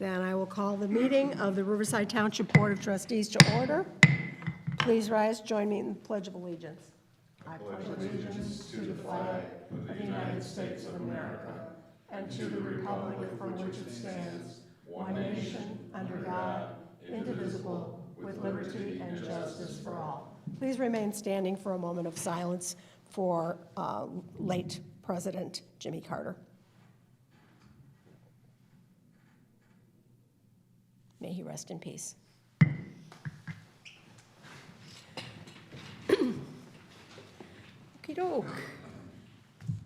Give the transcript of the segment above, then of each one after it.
Then I will call the meeting of the Riverside Township Board of Trustees to order. Please rise, join me in the Pledge of Allegiance. I pledge allegiance to the flag of the United States of America and to the republic for which it stands, one nation, under God, indivisible, with liberty and justice for all. Please remain standing for a moment of silence for late President Jimmy Carter. May he rest in peace. Okey-doke.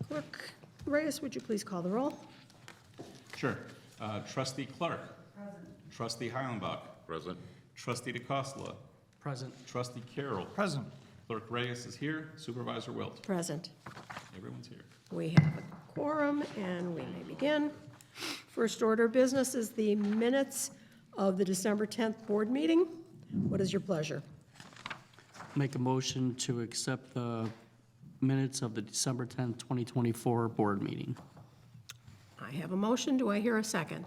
Clerk Reyes, would you please call the roll? Sure. Trustee Clark. Present. Trustee Heilenbach. Present. Trustee DeCosta. Present. Trustee Carroll. Present. Clerk Reyes is here. Supervisor Wilt. Present. Everyone's here. We have a quorum, and we may begin. First order of business is the minutes of the December 10th board meeting. What is your pleasure? Make a motion to accept the minutes of the December 10th, 2024 board meeting. I have a motion. Do I hear a second?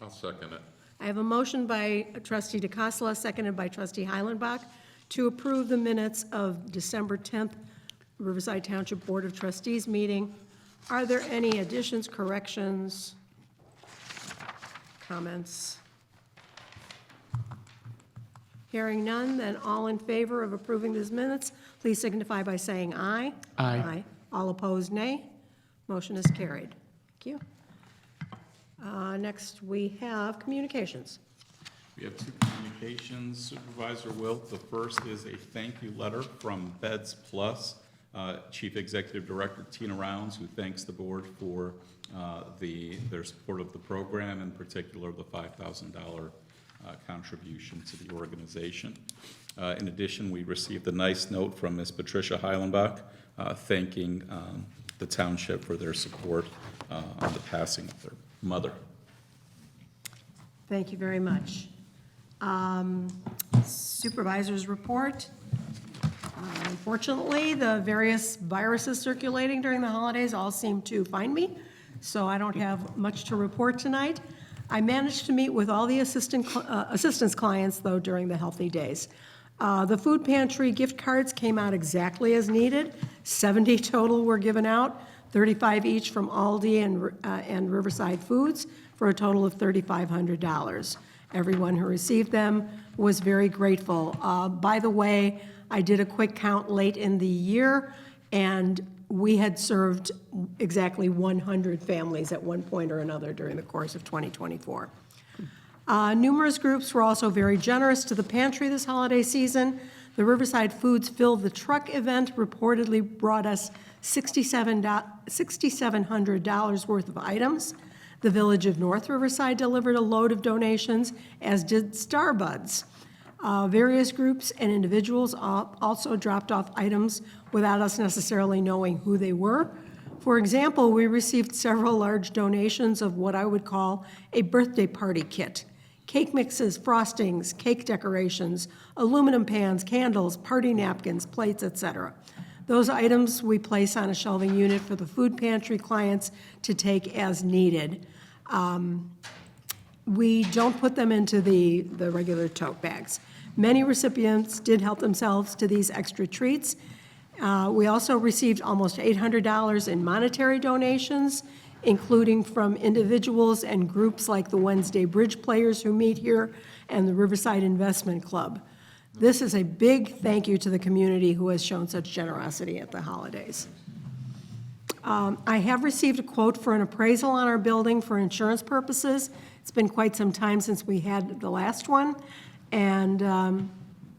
I'll second it. I have a motion by Trustee DeCosta, seconded by Trustee Heilenbach, to approve the minutes of December 10th Riverside Township Board of Trustees meeting. Are there any additions, corrections, comments? Hearing none, then all in favor of approving these minutes, please signify by saying aye. Aye. All opposed, nay. Motion is carried. Thank you. Next, we have communications. We have two communications. Supervisor Wilt, the first is a thank you letter from Beds Plus, Chief Executive Director Tina Rounds, who thanks the board for their support of the program, in particular the $5,000 contribution to the organization. In addition, we received a nice note from Ms. Patricia Heilenbach thanking the township for their support on the passing of their mother. Thank you very much. Supervisor's report. Unfortunately, the various viruses circulating during the holidays all seem to find me, so I don't have much to report tonight. I managed to meet with all the assistance clients, though, during the healthy days. The food pantry gift cards came out exactly as needed. 70 total were given out, 35 each from Aldi and Riverside Foods, for a total of $3,500. Everyone who received them was very grateful. By the way, I did a quick count late in the year, and we had served exactly 100 families at one point or another during the course of 2024. Numerous groups were also very generous to the pantry this holiday season. The Riverside Foods Fill the Truck event reportedly brought us $6,700 worth of items. The Village of North Riverside delivered a load of donations, as did Starbuds. Various groups and individuals also dropped off items without us necessarily knowing who they were. For example, we received several large donations of what I would call a birthday party kit: cake mixes, frostings, cake decorations, aluminum pans, candles, party napkins, plates, etc. Those items we place on a shelving unit for the food pantry clients to take as needed. We don't put them into the regular tote bags. Many recipients did help themselves to these extra treats. We also received almost $800 in monetary donations, including from individuals and groups like the Wednesday Bridge Players who meet here and the Riverside Investment Club. This is a big thank you to the community who has shown such generosity at the holidays. I have received a quote for an appraisal on our building for insurance purposes. It's been quite some time since we had the last one, and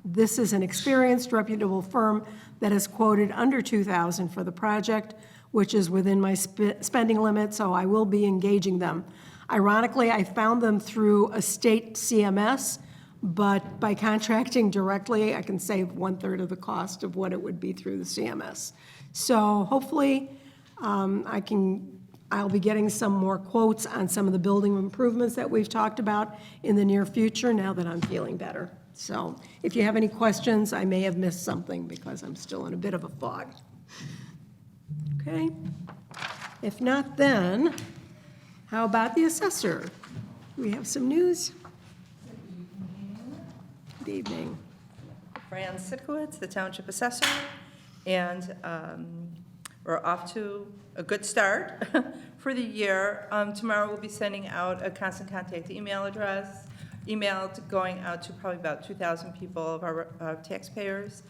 this is an experienced, reputable firm that has quoted under $2,000 for the project, which is within my spending limit, so I will be engaging them. Ironically, I found them through a state CMS, but by contracting directly, I can save 1/3 of the cost of what it would be through the CMS. So hopefully, I'll be getting some more quotes on some of the building improvements that we've talked about in the near future now that I'm feeling better. So if you have any questions, I may have missed something because I'm still in a bit of a fog. Okay? If not, then How about the assessor? We have some news? Good evening. Fran Sitkowitz, the Township Assessor, and we're off to a good start for the year. Tomorrow we'll be sending out a constant contact email address, going out to probably about 2,000 people of our taxpayers.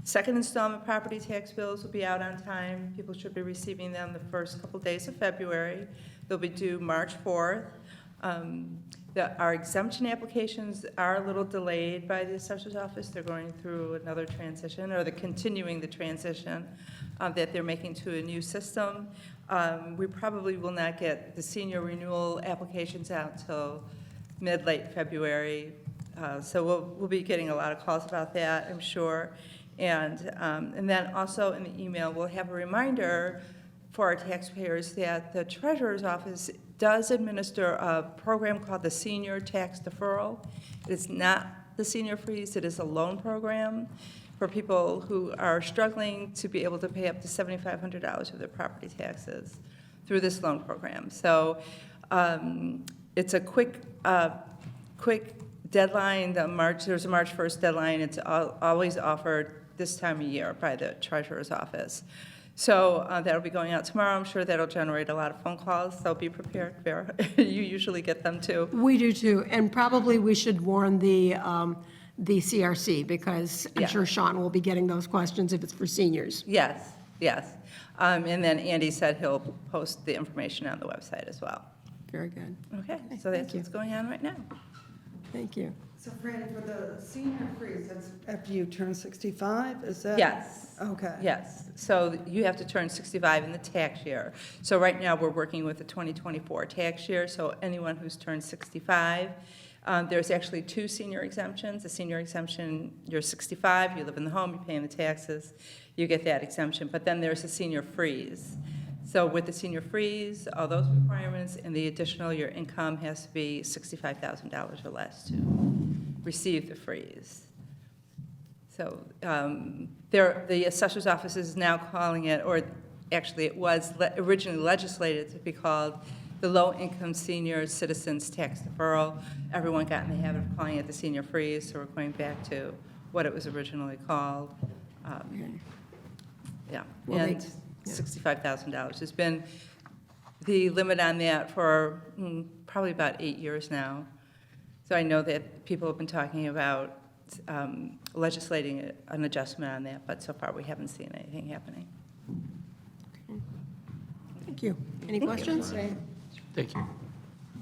Second installment property tax bills will be out on time. People should be receiving them the first couple days of February. They'll be due March 4th. Our exemption applications are a little delayed by the assessor's office. They're going through another transition, or they're continuing the transition that they're making to a new system. We probably will not get the senior renewal applications out till mid-late February. So we'll be getting a lot of calls about that, I'm sure. And then also in the email, we'll have a reminder for our taxpayers that the treasurer's office does administer a program called the Senior Tax Deferral. It is not the Senior Freeze, it is a loan program for people who are struggling to be able to pay up to $7,500 of their property taxes through this loan program. So it's a quick deadline. There's a March 1st deadline. It's always offered this time of year by the treasurer's office. So that'll be going out tomorrow. I'm sure that'll generate a lot of phone calls, so be prepared, Vera. You usually get them too. We do too, and probably we should warn the CRC, because I'm Yeah. sure Sean will be getting those questions if it's for seniors. Yes, yes. And then Andy said he'll post the information on the website as well. Very good. Okay, thank so that's you. what's going on right now. Thank you. So Fran, for the senior freeze, that's after you turn 65, is that? Yes. Okay. Yes, so you have to turn 65 in the tax year. So right now, we're working with the 2024 tax year, so anyone who's turned 65, there's actually two senior exemptions. The senior exemption, you're 65, you live in the home, you're paying the taxes, you get that exemption. But then there's a senior freeze. So with the senior freeze, all those requirements, and the additional, your income has to be $65,000 or less to receive the freeze. So the assessor's office is now calling it, or actually it was originally legislated to be called the Low-Income Senior Citizens Tax Deferral. Everyone got in the habit of calling it the senior freeze, so we're going back to what it was originally called. Yeah, Well, and $65,000 has been the limit on that for probably about 8 years now. So I know that people have been talking about legislating an adjustment on that, but so far we haven't seen anything happening. Thank you. Any questions? Thank you.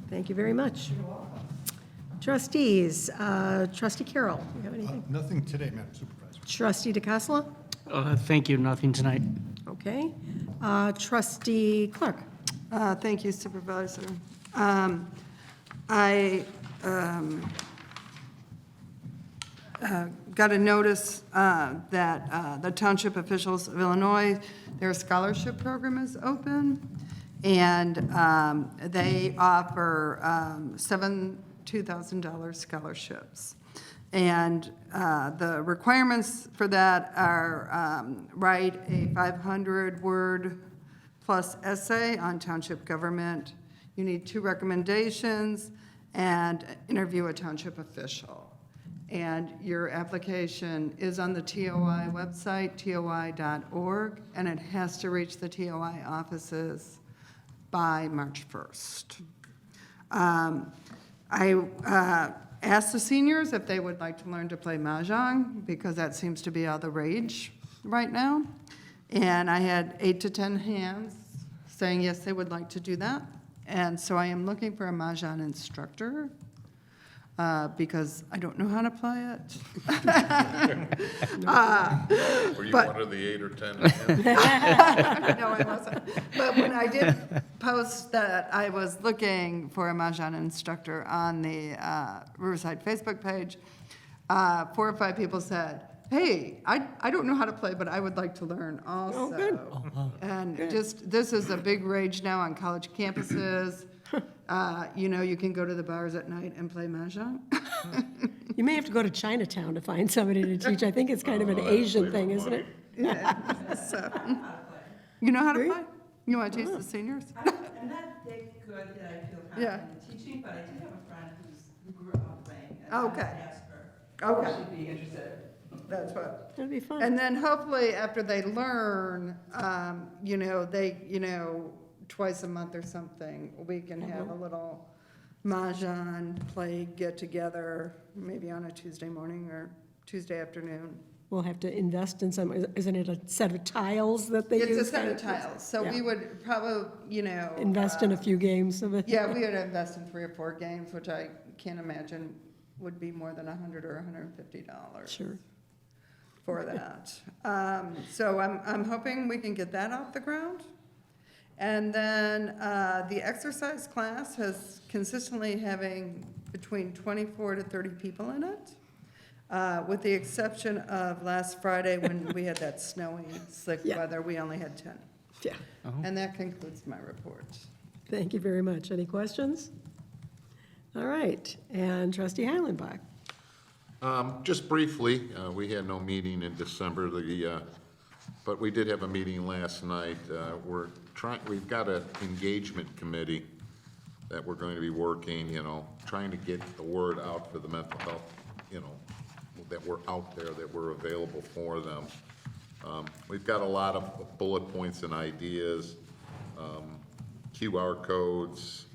Thank you very much. Trustees, Trustee Carroll, you have anything? Nothing today, Madam Supervisor. Trustee DeCassola? Thank you, nothing tonight. Okay. Trustee Clark? Thank you, Supervisor. I got a notice that the Township officials of Illinois, their scholarship program is open, and they offer 7 $2,000 scholarships. And the requirements for that are write a 500-word plus essay on township government. You need 2 recommendations and interview a township official. And your application is on the TOI website, toi.org, and it has to reach the TOI offices by March 1st. I asked the seniors if they would like to learn to play mahjong, because that seems to be all the rage right now. And I had 8 to 10 hands saying yes, they would like to do that. And so I am looking for a mahjong instructor, because I don't know how to play it. Were you But- one of the 8 or 10? No, I wasn't. But when I did post that I was looking for a mahjong instructor on the Riverside Facebook page, 4 or 5 people said, hey, I don't know how to play, but I would like to learn also. good. And just, this is a big rage now on college campuses. You know, you can go to the bars at night and play mahjong. You may have to go to Chinatown to find somebody to teach. I think it's kind of an Asian thing, isn't it? So, you know how to play? You want to teach the seniors? I'm not that good that I feel Yeah. confident in teaching, but I do have a friend who grew up playing. and Okay. I asked her Okay. if she'd be interested. That's what. That'd be fun. And then hopefully after they learn, twice a month or something, we can have a little mahjong, play, get together, maybe on a Tuesday morning or Tuesday afternoon. We'll have to invest in some, isn't it a set of tiles that they use? It's a set of tiles, so we Yeah. would probably, Invest in a few games of it. Yeah, we would invest in 3 or 4 games, which I can't imagine would be more than $100 or $150 Sure. for that. So I'm hoping we can get that off the ground. And then the exercise class has consistently having between 24 to 30 people in it, with the exception of last Friday when we had that snowy, slick Yeah. weather, we only had 10. Yeah. And that concludes my report. Thank you very much. Any questions? All right, and trustee Heilenbach. Just briefly, we had no meeting in December, but we did have a meeting last night. We've got an engagement committee that we're going to be working, trying to get the word out for the mental health, that we're out there, that we're available for them. We've got a lot of bullet points and ideas, QR codes.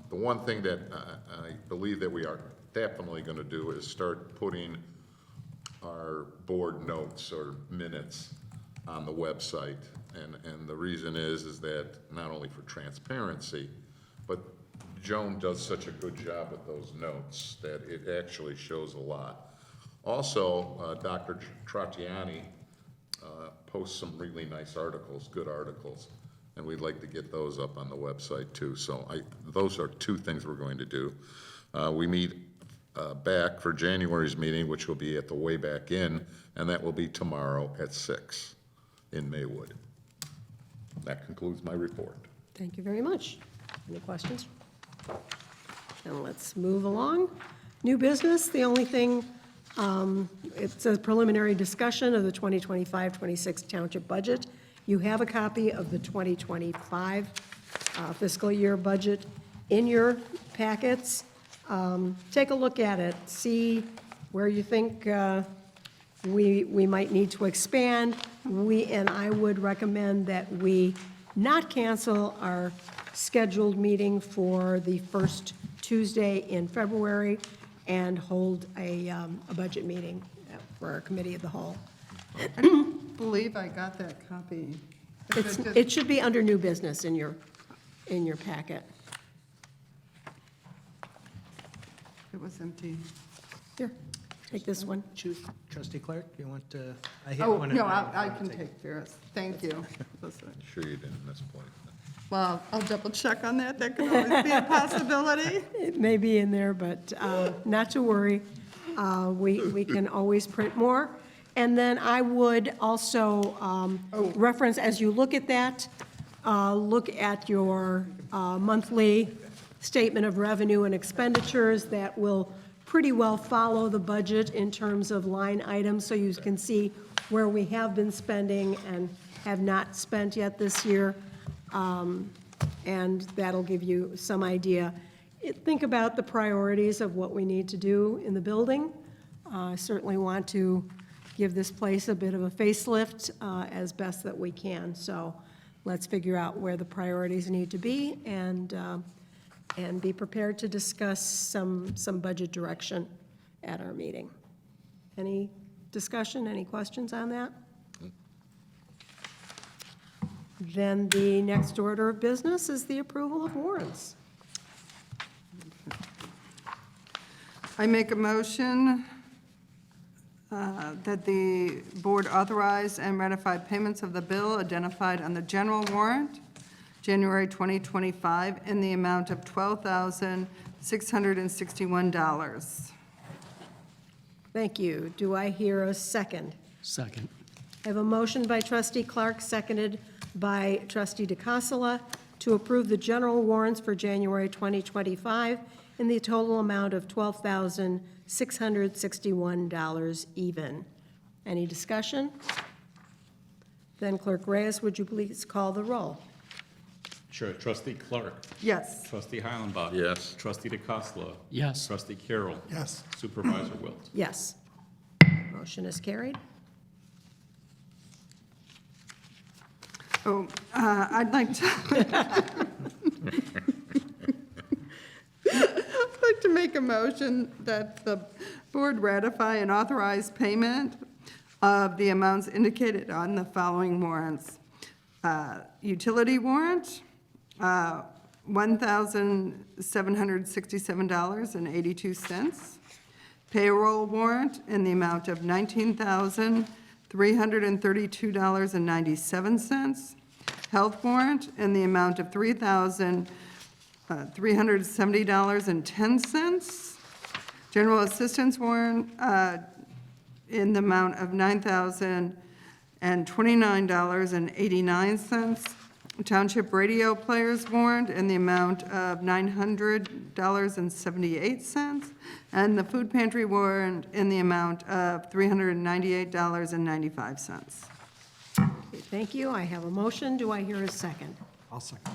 The one thing that I believe that we are definitely going to do is start putting our board notes or minutes on the website. And the reason is that not only for transparency, but Joan does such a good job with those notes that it actually shows a lot. Also, Dr. Trottiani posts some really nice articles, good articles, and we'd like to get those up on the website too. So those are 2 things we're going to do. We meet back for January's meeting, which will be at the Way Back Inn, and that will be tomorrow at 6 in Maywood. That concludes my report. Thank you very much. Any questions? And let's move along. New business, the only thing, it's a preliminary discussion of the 2025-26 township budget. You have a copy of the 2025 fiscal year budget in your packets. Take a look at it, see where you think we might need to expand. And I would recommend that we not cancel our scheduled meeting for the first Tuesday in February and hold a budget meeting for our committee of the whole. I don't believe I got that copy. It should be under new business in your packet. It was empty. Here, take this one. Trustee Clark, you want to? I hit Oh, one of no, mine. I can take Ferris. Thank you. Sure you didn't misplace it. Well, I'll double check on that. That could always be a possibility. It may be in there, but not to worry. We can always print more. And then I would also reference, as you look at that, look at your monthly statement of revenue and expenditures that will pretty well follow the budget in terms of line items, so you can see where we have been spending and have not spent yet this year. And that'll give you some idea. Think about the priorities of what we need to do in the building. I certainly want to give this place a bit of a facelift as best that we can. So let's figure out where the priorities need to be and be prepared to discuss some budget direction at our meeting. Any discussion, any questions on that? Then the next order of business is the approval of warrants. I make a motion that the board authorize and ratify payments of the bill identified on the general warrant, January 2025, in the amount of $12,661. Thank you. Do I hear a second? Second. I have a motion by trustee Clark, seconded by trustee DeCassola, to approve the general warrants for January 2025 in the total amount of $12,661 even. Any discussion? Then Clerk Reyes, would you please call the roll? Sure. Trustee Clark. Yes. Trustee Heilenbach. Yes. Trustee DeCosta. Yes. Trustee Carroll. Yes. Supervisor Wilt. Yes. Motion is carried. Oh, I'd like to, I'd like to make a motion that the board ratify and authorize payment of the amounts indicated on the following warrants. Utility warrant, $1,767.82. Payroll warrant in the amount of $19,332.97. Health warrant in the amount of $3,370.10. General assistance warrant in the amount of $9,029.89. Township radio players warrant in the amount of $900.78. And the food pantry warrant in the amount of $398.95. Thank you. I have a motion. Do I hear a second? I'll second.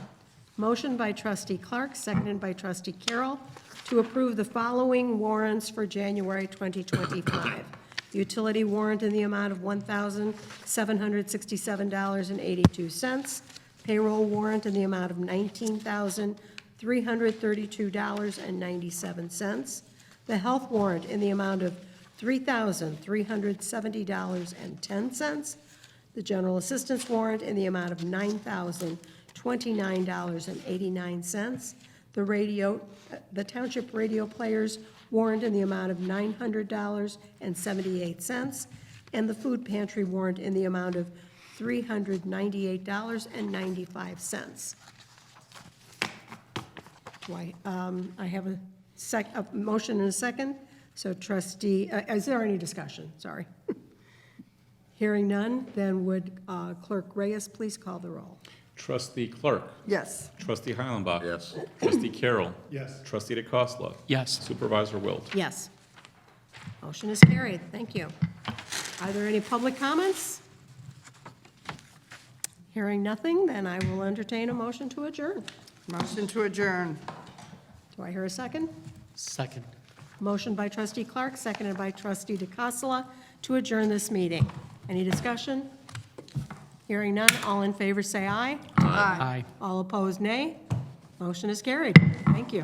Motion by trustee Clark, seconded by trustee Carroll, to approve the following warrants for January 2025. Utility warrant in the amount of $1,767.82. Payroll warrant in the amount of $19,332.97. The health warrant in the amount of $3,370.10. The general assistance warrant in the amount of $9,029.89. The township radio players warrant in the amount of $900.78. And the food pantry warrant in the amount of $398.95. I have a motion and a second. So trustee, is there any discussion? Sorry. Hearing none, then would Clerk Reyes please call the roll? Trustee Clark. Yes. Trustee Heilenbach. Yes. Trustee Carroll. Yes. Trustee DeCosta. Yes. Supervisor Wilt. Yes. Motion is carried. Thank you. Are there any public comments? Hearing nothing, then I will entertain a motion to adjourn. Motion to adjourn. Do I hear a second? Second. Motion by trustee Clark, seconded by trustee DeCosta to adjourn this meeting. Any discussion? Hearing none, all in favor say aye. Aye. All opposed, nay. Motion is carried. Thank you.